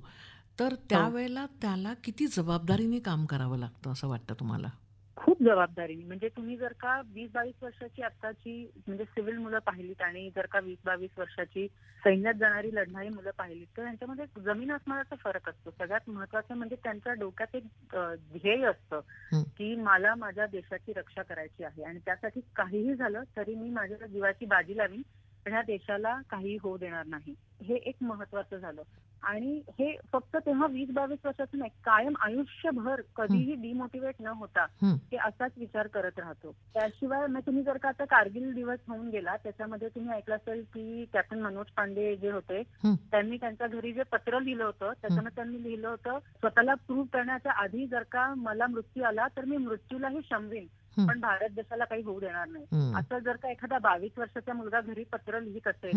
तर त्यावेळेला त्याला किती जबाबदारीने काम करावं लागतं असं वाटतं तुम्हाला? खूप जबाबदारीने. म्हणजे तुम्ही जर का 20-22 वर्षाची आत्ताची म्हणजे सिव्हिल मुलं पाहिलीत आणि जर का 20-22 वर्षाची सैन्यात जाणारी लढणारी मुलं पाहिलीत तर यांच्यामध्ये जमीन आसमानाचा फरक असतो. सगळ्यात महत्वाचं म्हणजे त्यांच्या डोक्यात एक ध्येय असतं की मला माझ्या देशाची रक्षा करायची आहे आणि त्यासाठी काहीही झालं तरी मी माझ्या जीवाची बाजी लावीन पण ह्या देशाला काही होऊ देणार नाही. हे एक महत्वाचं झालं. आणि हे फक्त तेव्हा 20-22 वर्षाचं नाही, कायम आयुष्यभर कधीही डिमोटिवेट न होता ते असाच विचार करत राहतो. त्याशिवाय मग तुम्ही जर का आता कारगिल दिवस होऊन गेला त्याच्यामध्ये तुम्ही ऐकलं असेल की कॅप्टन मनोज पांडे जे होते त्यांनी त्यांच्या घरी जे पत्र लिहिलं होतं त्याच्यामध्ये त्यांनी लिहिलं होतं स्वतःला प्रूव्ह करण्याच्या आधी जर का मला मृत्यू आला तर मी मृत्यूलाही शमवीन पण भारत देशाला काही होऊ देणार नाही. असं जर का एखादा 22 वर्षाचा मुलगा घरी पत्र लिहित असेल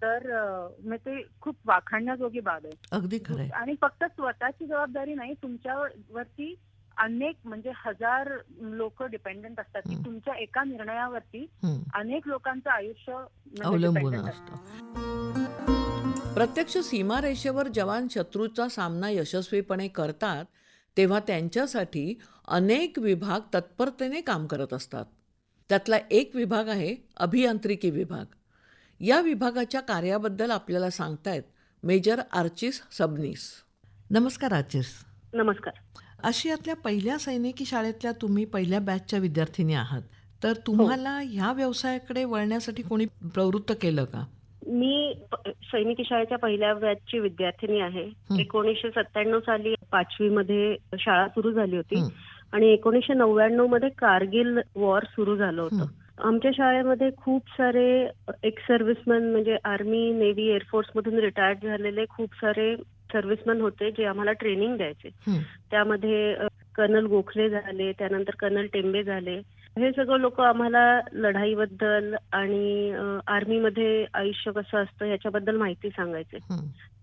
तर मग ते खूप वाखाणण्याजोगी बाब आहे. अगदी खरंय. आणि फक्त स्वतःची जबाबदारी नाही, तुमच्यावरती अनेक म्हणजे 1000 लोक डिपेंडंट असतात की तुमच्या एका निर्णयावरती अनेक लोकांचं आयुष्य म्हणजे अवलंबून dependent असतं. प्रत्यक्ष सीमारेषेवर जवान शत्रूचा सामना यशस्वीपणे करतात तेव्हा त्यांच्यासाठी अनेक विभाग तत्परतेने काम करत असतात. त्यातला एक विभाग आहे अभियांत्रिकी विभाग. या विभागाच्या कार्याबद्दल आपल्याला सांगतायत मेजर आर्चिस सबनीस. नमस्कार आर्चिस. नमस्कार. आशियातल्या पहिल्या सैनिकी शाळेतल्या तुम्ही पहिल्या बॅचच्या विद्यार्थिनी आहात. तर तुम्हाला ह्या व्यवसायाकडे वळण्यासाठी कोणी प्रवृत्त केलं का? मी सैनिकी शाळेच्या पहिल्या बॅचची विद्यार्थिनी आहे. 1997 साली 5वी मध्ये शाळा सुरू झाली होती आणि 1999 मध्ये कारगिल वॉर सुरू झालं होतं. आमच्या शाळेमध्ये खूप सारे एक्स सर्व्हिसमॅन म्हणजे आर्मी, नेव्ही, एअरफोर्स मधून रिटायर्ड झालेले खूप सारे सर्व्हिसमॅन होते जे आम्हाला ट्रेनिंग द्यायचे. त्यामध्ये कर्नल गोखले झाले, त्यानंतर कर्नल टेंबे झाले. हे सगळं लोक आम्हाला लढाईबद्दल आणि आर्मीमध्ये आयुष्य कसं असतं याच्याबद्दल माहिती सांगायचे.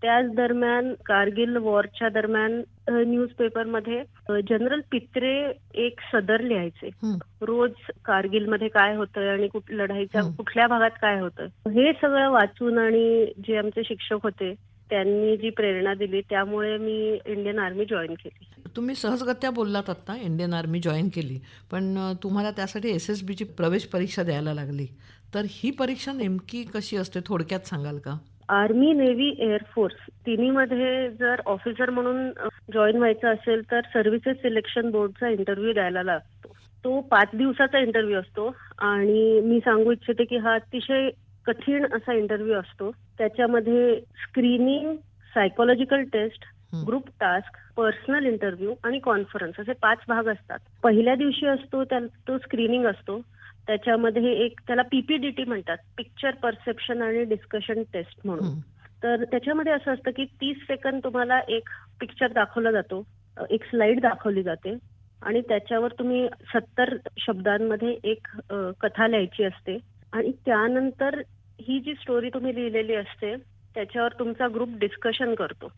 त्याच दरम्यान कारगिल वॉरच्या दरम्यान न्यूजपेपरमध्ये जनरल पित्रे एक सदर लिहायचे. रोज कारगिलमध्ये काय होतंय आणि लढाईच्या कुठल्या भागात काय होतंय हे सगळं वाचून आणि जे आमचे शिक्षक होते त्यांनी जी प्रेरणा दिली त्यामुळे मी इंडियन आर्मी जॉईन केली. तुम्ही सहजगत्या बोललात आता इंडियन आर्मी जॉईन केली, पण तुम्हाला त्यासाठी SSBची प्रवेश परीक्षा द्यायला लागली. तर ही परीक्षा नेमकी कशी असते थोडक्यात सांगाल का? आर्मी, नेव्ही, एअरफोर्स तिन्हीमध्ये जर ऑफिसर म्हणून जॉईन व्हायचं असेल तर सर्व्हिसेस सिलेक्शन बोर्डचा इंटरव्ह्यू द्यायला लागतो. तो 5 दिवसाचा इंटरव्ह्यू असतो आणि मी सांगू इच्छिते की हा अतिशय कठीण असा इंटरव्ह्यू असतो. त्याच्यामध्ये screening, psychological test, group task, personal interview आणि कॉन्फरन्स असे 5 भाग असतात. पहिल्या दिवशी असतो तो स्क्रीनिंग असतो. त्याच्यामध्ये एक त्याला PPDT म्हणतात, पिक्चर परसेप्शन आणि डिस्कशन टेस्ट म्हणून. तर त्याच्यामध्ये असं असतं की 30 सेकंद तुम्हाला एक पिक्चर दाखवला जातो, एक स्लाइड दाखवली जाते आणि त्याच्यावर तुम्ही 70 शब्दांमध्ये एक कथा लिहायची असते आणि त्यानंतर ही जी स्टोरी तुम्ही लिहिलेली असते त्याच्यावर तुमचा ग्रुप डिस्कशन करतो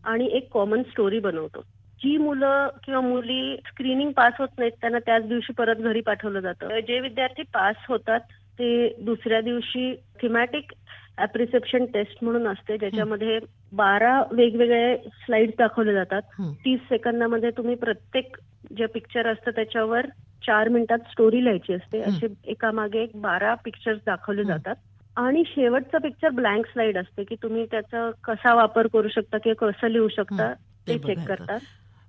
आणि एक कॉमन स्टोरी बनवतो. जी मुलं किंवा मुली स्क्रीनिंग पास होत नाहीत त्यांना त्याच दिवशी परत घरी पाठवलं जातं. जे विद्यार्थी पास होतात ते दुसऱ्या दिवशी थीमॅटिक ॲप्रिसेप्शन टेस्ट म्हणून असते ज्याच्यामध्ये 12 वेगवेगळे स्लाइड्स दाखवले जातात. 30 सेकंदामध्ये तुम्ही प्रत्येक जे पिक्चर असतं त्याच्यावर 4 मिनिटात स्टोरी लिहायची असते. असे एकामागे 12 पिक्चर्स दाखवले जातात आणि शेवटचं पिक्चर ब्लँक स्लाइड असते की तुम्ही त्याचा कसा वापर करू शकता किंवा कसं लिहू शकता ते चेक करतात.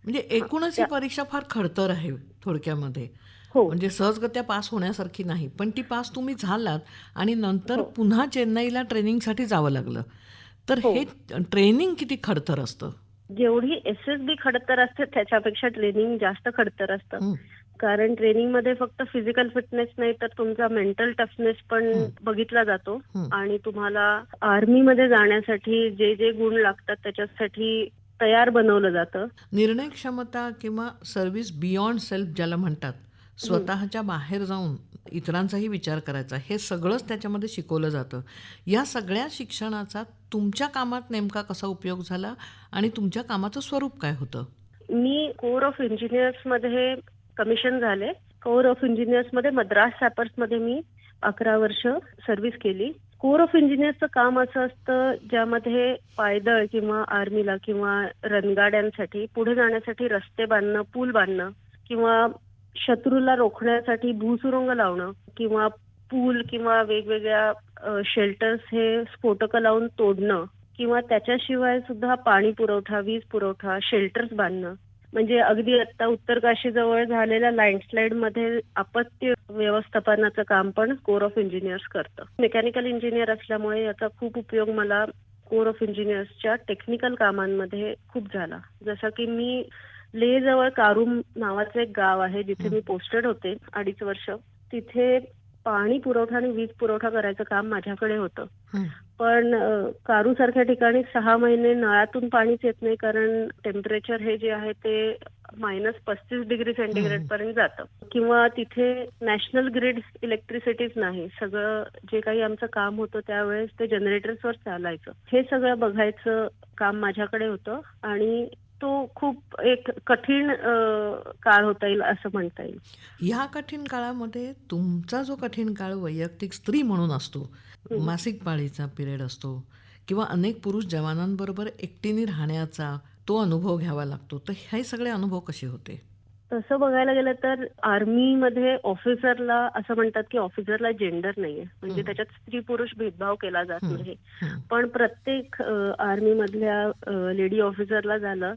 म्हणजे एकूणच ही परीक्षा फार खडतर आहे थोडक्यामध्ये. म्हणजे सहजगत्या पास होण्यासारखी नाही, पण ती पास तुम्ही झालात आणि नंतर पुन्हा चेन्नईला ट्रेनिंगसाठी जावं लागलं. तर हे ट्रेनिंग किती खडतर असतं? जेवढी SSB खडतर असते त्याच्यापेक्षा ट्रेनिंग जास्त खडतर असतं. कारण ट्रेनिंगमध्ये फक्त फिजिकल फिटनेस नाही तर तुमचा मेंटल टफनेस पण बघितला जातो आणि तुम्हाला आर्मीमध्ये जाण्यासाठी जे जे गुण लागतात त्याच्यासाठी तयार बनवलं जातं. निर्णय क्षमता किंवा सर्व्हिस बियॉन्ड सेल्फ ज्याला म्हणतात, स्वतःच्या बाहेर जाऊन इतरांचाही विचार करायचा, हे सगळंच त्याच्यामध्ये शिकवलं जातं. या सगळ्या शिक्षणाचा तुमच्या कामात नेमका कसा उपयोग झाला आणि तुमच्या कामाचं स्वरूप काय होतं? मी कोर ऑफ इंजिनियर्स मध्ये कमिशन झाले. कोर ऑफ इंजिनियर्स मध्ये मद्रास सॅपर्स मध्ये मी 11 वर्ष सर्व्हिस केली. कोर ऑफ इंजिनियर्सचं काम असं असतं ज्यामध्ये पायदळ किंवा आर्मीला किंवा रणगाड्यांसाठी पुढे जाण्यासाठी रस्ते बांधणं, पूल बांधणं किंवा शत्रूला रोखण्यासाठी भूसुरुंग लावणं किंवा पूल किंवा वेगवेगळ्या शेल्टर्स हे स्फोटकं लावून तोडणं किंवा त्याच्याशिवाय सुद्धा पाणी पुरवठा, वीज पुरवठा, शेल्टर्स बांधणं. म्हणजे अगदी आता उत्तर काशीजवळ झालेल्या लँडस्लाइड मध्ये आपत्ती व्यवस्थापनाचं काम पण कोर ऑफ इंजिनियर्स करतं. मेकॅनिकल इंजिनियर असल्यामुळे याचा खूप उपयोग मला कोर ऑफ इंजिनियर्सच्या टेक्निकल कामांमध्ये खूप झाला. जसं की मी लेह जवळ कारूम नावाचं एक गाव आहे जिथे मी पोस्टेड होते 2.5 वर्ष. तिथे पाणी पुरवठा आणि वीज पुरवठा करायचं काम माझ्याकडे होतं. पण कारू सारख्या ठिकाणी 6 महिने नळातून पाणीच येत नाही कारण टेम्परेचर हे जे आहे ते -35°C पर्यंत जातं. किंवा तिथे नॅशनल ग्रिड इलेक्ट्रिसिटीच नाही. सगळं जे काही आमचं काम होतं त्यावेळेस ते जनरेटर्सवर चालायचं. हे सगळं बघायचं काम माझ्याकडे होतं आणि तो खूप एक कठीण काळ होता येईल असं म्हणता येईल. ह्या कठीण काळामध्ये तुमचा जो कठीण काळ वैयक्तिक स्त्री म्हणून असतो, मासिक पाळीचा पिरियड असतो किंवा अनेक पुरुष जवानांबरोबर एकटीने राहण्याचा तो अनुभव घ्यावा लागतो, तर हे सगळे अनुभव कसे होते? तसं बघायला गेलं तर आर्मीमध्ये ऑफिसरला असं म्हणतात की ऑफिसरला जेंडर नाहीये, म्हणजे त्याच्यात स्त्री पुरुष भेदभाव केला जात नाही. पण प्रत्येक आर्मी मधल्या लेडी ऑफिसरला झालं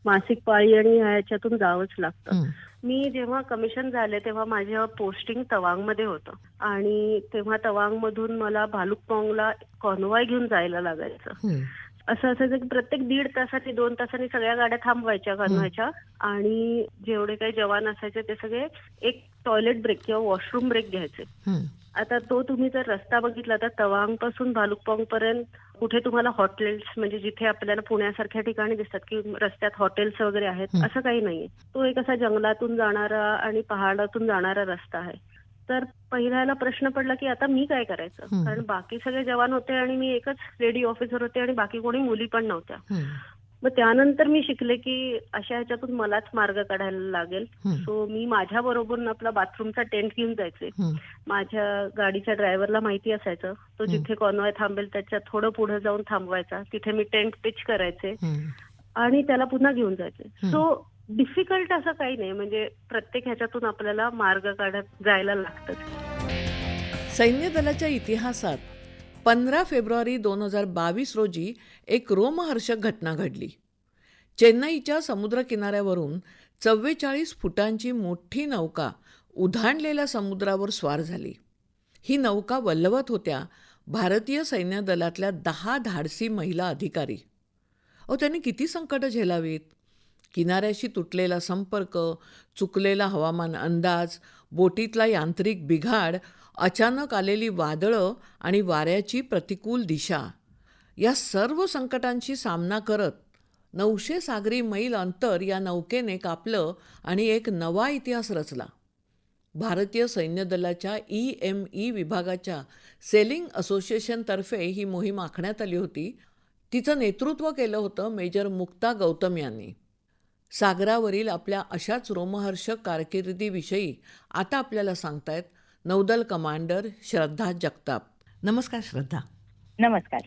मासिक पाळी आणि ह्याच्यातून जावंच लागतं. मी जेव्हा कमिशन झाले तेव्हा माझं पोस्टिंग तवांगमध्ये होतं आणि तेव्हा तवांगमधून मला भालुकपाँगला कॉन्वॉय घेऊन जायला लागायचं. असं असायचं की प्रत्येक 1.5 तासांनी 2 तासांनी सगळ्या गाड्या थांबवायच्या कॉन्वॉयच्या आणि जेवढे काही जवान असायचे ते सगळे एक टॉयलेट ब्रेक किंवा वॉशरूम ब्रेक घ्यायचे. आता तो तुम्ही जर रस्ता बघितला तर तवांग पासून भालुकपाँग पर्यंत कुठे तुम्हाला हॉटेल्स म्हणजे जिथे आपल्याला पुण्यासारख्या ठिकाणी दिसतात की रस्त्यात हॉटेल्स वगैरे आहेत असं काही नाहीये. तो एक असा जंगलातून जाणारा आणि पहाडातून जाणारा रस्ता आहे. तर पहिल्याला प्रश्न पडला की आता मी काय करायचं, कारण बाकी सगळे जवान होते आणि मी एकच लेडी ऑफिसर होते आणि बाकी कोणी मुली पण नव्हत्या. मग त्यानंतर मी शिकले की अशा ह्याच्यातून मलाच मार्ग काढायला लागेल. सो मी माझ्या बरोबर आपला बाथरूमचा टेंट घेऊन जायचे. माझ्या गाडीच्या ड्रायव्हरला माहिती असायचं तो जिथे कॉन्वॉय थांबेल त्याच्या थोडं पुढे जाऊन थांबवायचा. तिथे मी टेंट पिच करायचे आणि त्याला पुन्हा घेऊन जायचे. सो डिफिकल्ट असं काही नाही, म्हणजे प्रत्येक ह्याच्यातून आपल्याला मार्ग काढत जायला लागतं. सैन्य दलाच्या इतिहासात 15 फेब्रुवारी 2022 रोजी एक रोमहर्षक घटना घडली. चेन्नईच्या समुद्रकिनाऱ्यावरून 44 फुटांची मोठी नौका उधाणलेल्या समुद्रावर स्वार झाली. ही नौका वल्हवत होत्या भारतीय सैन्य दलातल्या 10 धाडसी महिला अधिकारी. त्यांनी किती संकटं झेलावीत. किनाऱ्याशी तुटलेला संपर्क, चुकलेला हवामान अंदाज, बोटीतला यांत्रिक बिघाड, अचानक आलेली वादळं आणि वाऱ्याची प्रतिकूल दिशा, या सर्व संकटांशी सामना करत 900 सागरी मैल अंतर या नौकेने कापलं आणि एक नवा इतिहास रचला. भारतीय सैन्य दलाच्या EME विभागाच्या सेलिंग असोसिएशनतर्फे ही मोहीम आखण्यात आली होती. तिचं नेतृत्व केलं होतं मेजर मुक्ता गौतम यांनी. सागरावरील आपल्या अशाच रोमहर्षक कारकिर्दीविषयी आता आपल्याला सांगतायत नौदल कमांडर श्रद्धा जगताप. नमस्कार श्रद्धा. नमस्कार.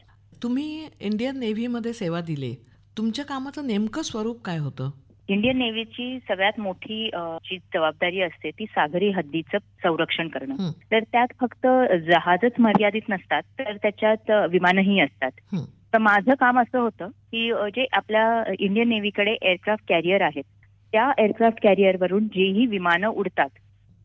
तुम्ही इंडियन नेव्हीमध्ये सेवा दिली. तुमच्या कामाचं नेमकं स्वरूप काय होतं? इंडियन नेव्हीची सगळ्यात मोठी जी जबाबदारी असते ती सागरी हद्दीचं संरक्षण करणं. तर त्यात फक्त जहाजच मर्यादित नसतात, तर त्याच्यात विमानही असतात. तर माझं काम असं होतं की जे आपल्या इंडियन नेव्हीकडे एअरक्राफ्ट कॅरियर आहेत त्या एअरक्राफ्ट कॅरियरवरून जेही विमानं उडतात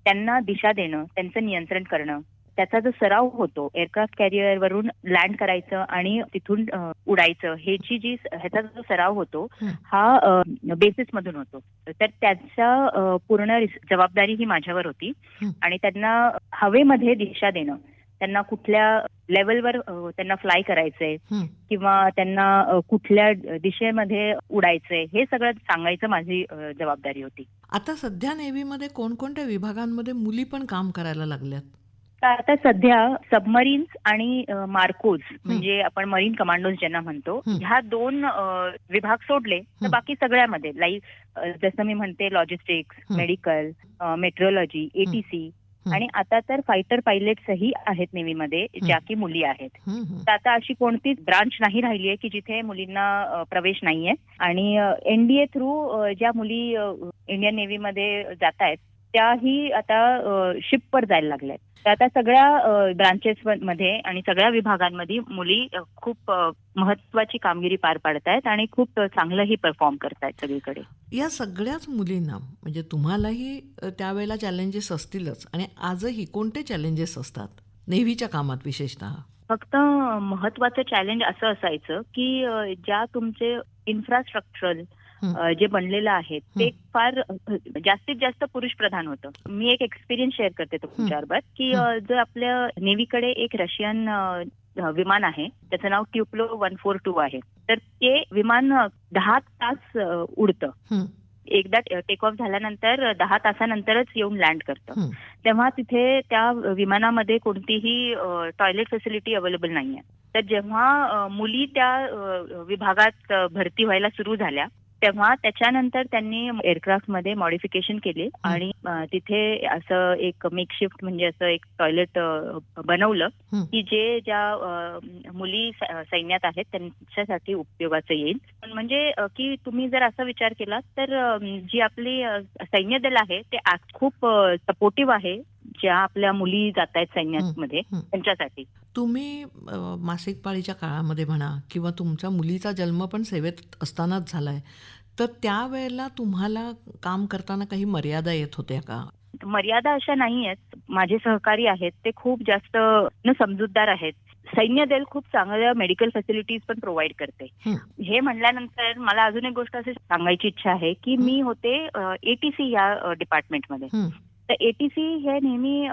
त्यांना दिशा देणं, त्यांचं नियंत्रण करणं, त्याचा जो सराव होतो एअरक्राफ्ट कॅरियरवरून लँड करायचं आणि तिथून उडायचं, ह्याचा जो सराव होतो हा बेसिस मधून होतो. तर त्याचा पूर्ण जबाबदारी ही माझ्यावर होती आणि त्यांना हवेमध्ये दिशा देणं, त्यांना कुठल्या लेवलवर त्यांना फ्लाय करायचंय किंवा त्यांना कुठल्या दिशेमध्ये उडायचंय हे सगळं सांगायचं माझी जबाबदारी होती. आता सध्या नेव्हीमध्ये कोणकोणत्या विभागांमध्ये मुली पण काम करायला लागल्यात? आता सध्या सबमरीन्स आणि मार्कोज म्हणजे आपण मरीन कमांडोज ज्यांना म्हणतो, ह्या 2 विभाग सोडले तर बाकी सगळ्यामध्ये जसं मी म्हणते लॉजिस्टिक्स, मेडिकल, मेट्रोलॉजी, ATC आणि आता तर फायटर पायलट्सही आहेत नेव्हीमध्ये ज्या की मुली आहेत. तर आता अशी कोणतीच ब्रांच नाही राहिली आहे की जिथे मुलींना प्रवेश नाहीये आणि NDA थ्रू ज्या मुली इंडियन नेव्हीमध्ये जात आहेत त्याही आता शिपवर जायला लागल्यात. तर आता सगळ्या ब्रांचेस मध्ये आणि सगळ्या विभागांमध्ये मुली खूप महत्वाची कामगिरी पार पाडतायत आणि खूप चांगलंही परफॉर्म करतायत सगळीकडे. या सगळ्याच मुलींना म्हणजे तुम्हालाही त्यावेळेला चॅलेंजेस असतीलच आणि आजही कोणते चॅलेंजेस असतात नेव्हीच्या कामात विशेषतः? फक्त महत्वाचं चॅलेंज असं असायचं की ज्या तुमचे इन्फ्रास्ट्रक्चरल जे बनलेलं आहे ते फार जास्तीत जास्त पुरुष प्रधान होतं. मी एक एक्सपिरियन्स शेअर करते तुमच्याबरोबर की जर आपल्या नेव्हीकडे एक रशियन विमान आहे त्याचं नाव ट्युप्लो 142 आहे. तर ते विमान 10 तास उडतं. एकदा टेक ऑफ झाल्यानंतर 10 तासानंतरच येऊन लँड करतं. हं. तेव्हा तिथे त्या विमानामध्ये कोणतीही टॉयलेट फॅसिलिटी अवेलेबल नाहीये. तर जेव्हा मुली त्या विभागात भरती व्हायला सुरू झाल्या, तेव्हा त्याच्यानंतर त्यांनी एअरक्राफ्टमध्ये मॉडिफिकेशन केले आणि तिथे असं एक मेकशिफ्ट म्हणजे असं एक टॉयलेट बनवलं हं. की ज्या मुली सैन्यात आहेत त्यांच्यासाठी उपयोगाचं येईल. म्हणजे की तुम्ही जर असा विचार केला तर जी आपली सैन्य दल आहे ते खूप सपोर्टिव्ह आहे ज्या आपल्या मुली जात आहेत सैन्यामध्ये हं. त्यांच्यासाठी. तुम्ही मासिक पाळीच्या काळामध्ये म्हणा किंवा तुमच्या मुलीचा जन्म पण सेवेत असतानाच झालाय, तर त्यावेळेला तुम्हाला काम करताना काही मर्यादा येत होत्या का? मर्यादा अशा नाही आहेत. माझे सहकारी आहेत ते खूप जास्त समजूतदार आहेत. सैन्य दल खूप चांगल्या मेडिकल फॅसिलिटीज पण प्रोव्हाइड करते. हं. हे म्हणल्यानंतर मला अजून एक गोष्ट अशी सांगायची इच्छा आहे की मी होते एटीसी या डिपार्टमेंटमध्ये. हं. तर एटीसी हे नेहमी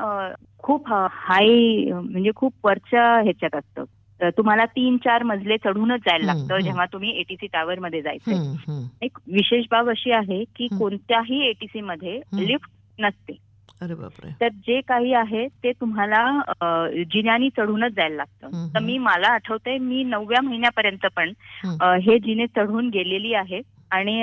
खूप हाय म्हणजे खूप वरच्या ह्याच्यात असतं. तर तुम्हाला 3-4 मजले चढूनच जायला लागतं हं. जेव्हा तुम्ही एटीसी टॉवर मध्ये जायचंय. हं. हं. एक विशेष बाब अशी आहे की हं. कोणत्याही एटीसी मध्ये हं. लिफ्ट नसते. अरे बापरे. तर जे काही आहे ते तुम्हाला जिन्यानी चढूनच जायला लागतं. हं. तर मला आठवतंय मी 9व्या महिन्यापर्यंत पण हं. हे जिने चढून गेलेली आहे. आणि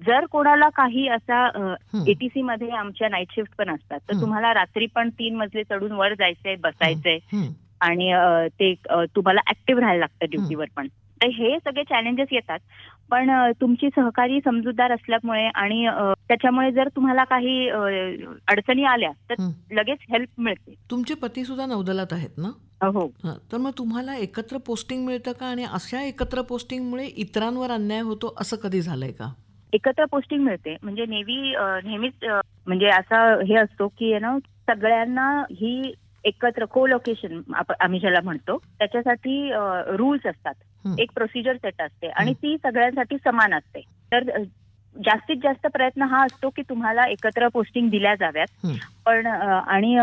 जर कोणाला काही असा हं. एटीसी मध्ये आमच्या नाईट शिफ्ट पण असतात तर हं. तुम्हाला रात्री पण 3 मजले चढून वर जायचंय, बसायचंय हं. आणि ते तुम्हाला ऍक्टिव्ह राहायला लागतं ड्युटीवर पण. तर हे सगळे चॅलेंजेस येतात. पण तुमची सहकारी समजूतदार असल्यामुळे आणि त्याच्यामुळे जर तुम्हाला काही अडचणी आल्या तर हं. लगेच हेल्प मिळते. तुमचे पती सुद्धा नौदलात आहेत ना? हो. हां. तर मग तुम्हाला एकत्र पोस्टिंग मिळतं का? आणि अशा एकत्र पोस्टिंगमुळे इतरांवर अन्याय होतो असं कधी झालंय का? एकत्र पोस्टिंग मिळते. म्हणजे नेव्ही नेहमीच म्हणजे असा हे असतो की सगळ्यांना ही एकत्र को लोकेशन आम्ही ज्याला म्हणतो त्याच्यासाठी रूल्स असतात. हं. एक प्रोसिजर सेट असते आणि ती सगळ्यांसाठी समान असते. तर जास्तीत जास्त प्रयत्न हा असतो की तुम्हाला एकत्र पोस्टिंग दिल्या जाव्यात. हं. पण आणि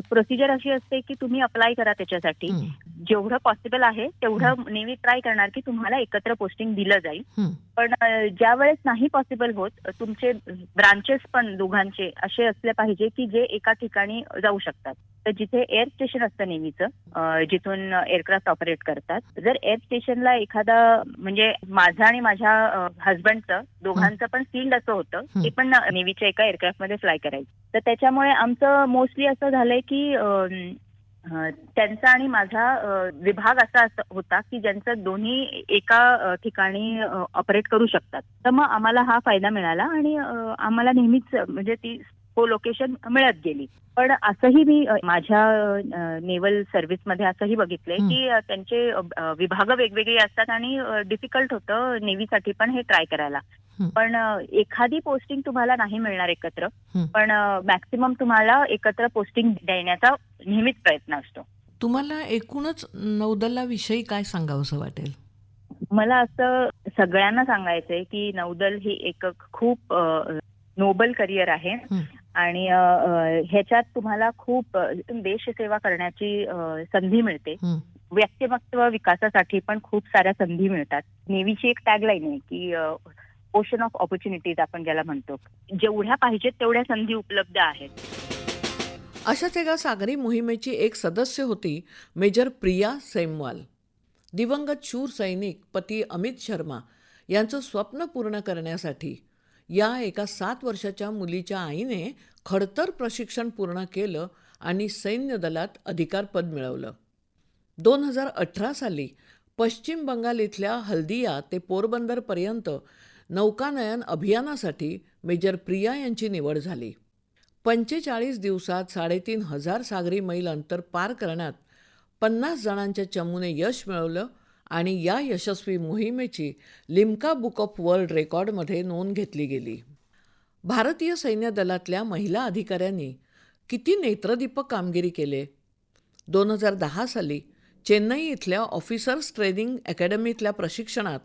प्रोसिजर अशी असते की तुम्ही अप्लाय करा त्याच्यासाठी. हं. जेवढं पॉसिबल आहे तेवढं नेव्ही ट्राय करणार की तुम्हाला एकत्र पोस्टिंग दिलं जाईल. हं. पण ज्या वेळेस नाही पॉसिबल होत तुमचे ब्रांचेस पण दोघांचे असे असले पाहिजे की जे एका ठिकाणी जाऊ शकतात. तर जिथे एअर स्टेशन असतं नेव्हीचं जिथून एअरक्राफ्ट ऑपरेट करतात, जर एअर स्टेशनला एखादा म्हणजे माझं आणि माझ्या हजबंडचं दोघांचं पण फील्ड असं होतं ते पण नेव्हीच्या एका एअरक्राफ्टमध्ये फ्लाय करायचं. तर त्याच्यामुळे आमचं मोस्टली असं झालंय की त्यांचा आणि माझा विभाग असा होता की ज्यांचं दोन्ही एका ठिकाणी ऑपरेट करू शकतात. तर मग आम्हाला हा फायदा मिळाला आणि आम्हाला नेहमीच म्हणजे ती को लोकेशन मिळत गेली. पण असंही मी माझ्या नेव्हल सर्व्हिसमध्ये असंही बघितलंय की त्यांचे विभाग वेगवेगळे असतात आणि डिफिकल्ट होतं नेव्हीसाठी पण हे ट्राय करायला. पण एखादी पोस्टिंग तुम्हाला नाही मिळणार एकत्र, पण मॅक्सिमम तुम्हाला एकत्र पोस्टिंग देण्याचा नेहमीच प्रयत्न असतो. तुम्हाला एकूणच नौदलाविषयी काय सांगावंसं वाटेल? मला असं सगळ्यांना सांगायचंय की नौदल ही एक खूप नोबल करिअर आहे आणि ह्याच्यात तुम्हाला खूप देशसेवा करण्याची संधी मिळते. व्यक्तिमत्व विकासासाठी पण खूप साऱ्या संधी मिळतात. नेव्हीची एक टॅगलाईन आहे की ओशन ऑफ ऑपॉर्च्युनिटीज आपण ज्याला म्हणतो. जेवढ्या पाहिजेत तेवढ्या संधी उपलब्ध आहेत. अशाच एका सागरी मोहिमेची एक सदस्य होती मेजर प्रिया सेमवाल. दिवंगत शूर सैनिक पती अमित शर्मा यांचं स्वप्न पूर्ण करण्यासाठी या एका 7 वर्षाच्या मुलीच्या आईने खडतर प्रशिक्षण पूर्ण केलं आणि सैन्य दलात अधिकारपद मिळवलं. 2018 साली पश्चिम बंगाल इथल्या हल्दिया ते पोरबंदरपर्यंत नौकानयन अभियानासाठी मेजर प्रिया यांची निवड झाली. 45 दिवसात 3500 सागरी मैल अंतर पार करण्यात 50 जणांच्या चमूने यश मिळवलं आणि या यशस्वी मोहिमेची लिम्का बुक ऑफ वर्ल्ड रेकॉर्डमध्ये नोंद घेतली गेली. भारतीय सैन्य दलातल्या महिला अधिकाऱ्यांनी किती नेत्रदीपक कामगिरी केले. 2010 साली चेन्नई इथल्या ऑफिसर्स ट्रेनिंग अकॅडमीतल्या प्रशिक्षणात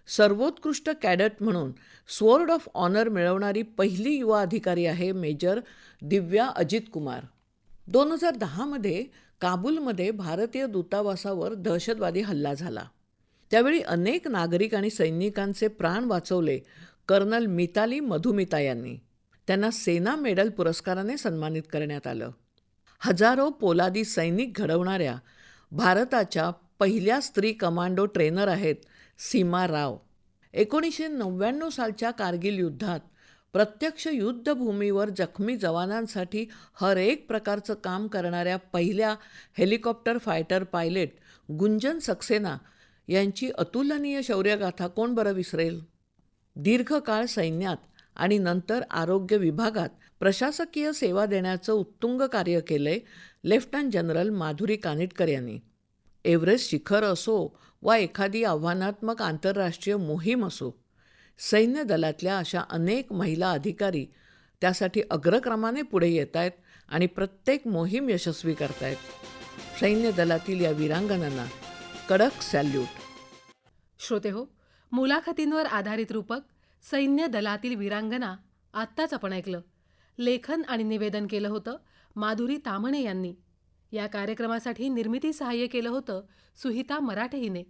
सर्वोत्कृष्ट कॅडेट म्हणून स्वॉर्ड ऑफ ऑनर मिळवणारी पहिली युवा अधिकारी आहे मेजर दिव्या अजित कुमार. 2010मध्ये काबूलमध्ये भारतीय दूतावासावर दहशतवादी हल्ला झाला. त्यावेळी अनेक नागरिक आणि सैनिकांचे प्राण वाचवले, कर्नल मिताली मधुमिता यांनी. त्यांना सेना मेडल पुरस्काराने सन्मानित करण्यात आलं. हजारो पोलादी सैनिक घडवणाऱ्या भारताच्या पहिल्या स्त्री कमांडो ट्रेनर आहेत सीमा राव. 1999 सालच्या कारगिल युद्धात प्रत्यक्ष युद्धभूमीवर जखमी जवानांसाठी हर एक प्रकारचं काम करणाऱ्या पहिल्या हेलिकॉप्टर फायटर पायलट गुंजन सक्सेना यांची अतुलनीय शौर्यगाथा कोण बरं विसरेल. दीर्घकाळ सैन्यात आणि नंतर आरोग्य विभागात प्रशासकीय सेवा देण्याचं उत्तुंग कार्य केलंय लेफ्टनंट जनरल माधुरी कानिटकर यांनी. एव्हरेस्ट शिखर असो वा एखादी आव्हानात्मक आंतरराष्ट्रीय मोहीम असो, सैन्य दलातल्या अशा अनेक महिला अधिकारी त्यासाठी अग्रक्रमाने पुढे येत आहेत आणि प्रत्येक मोहीम यशस्वी करतायत. सैन्य दलातील या वीरांगनांना कडक सॅल्यूट. श्रोतेहो, मुलाखतींवर आधारित रूपक सैन्य दलातील वीरांगना आत्ताच आपण ऐकलं. लेखन आणि निवेदन केलं होतं माधुरी ताम्हणे यांनी. या कार्यक्रमासाठी निर्मिती सहाय्य केलं होतं सुहिता मराठे हिने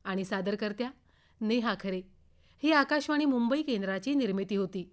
आणि सादरकर्त्या नेहा खरे. ही आकाशवाणी मुंबई केंद्राची निर्मिती होती.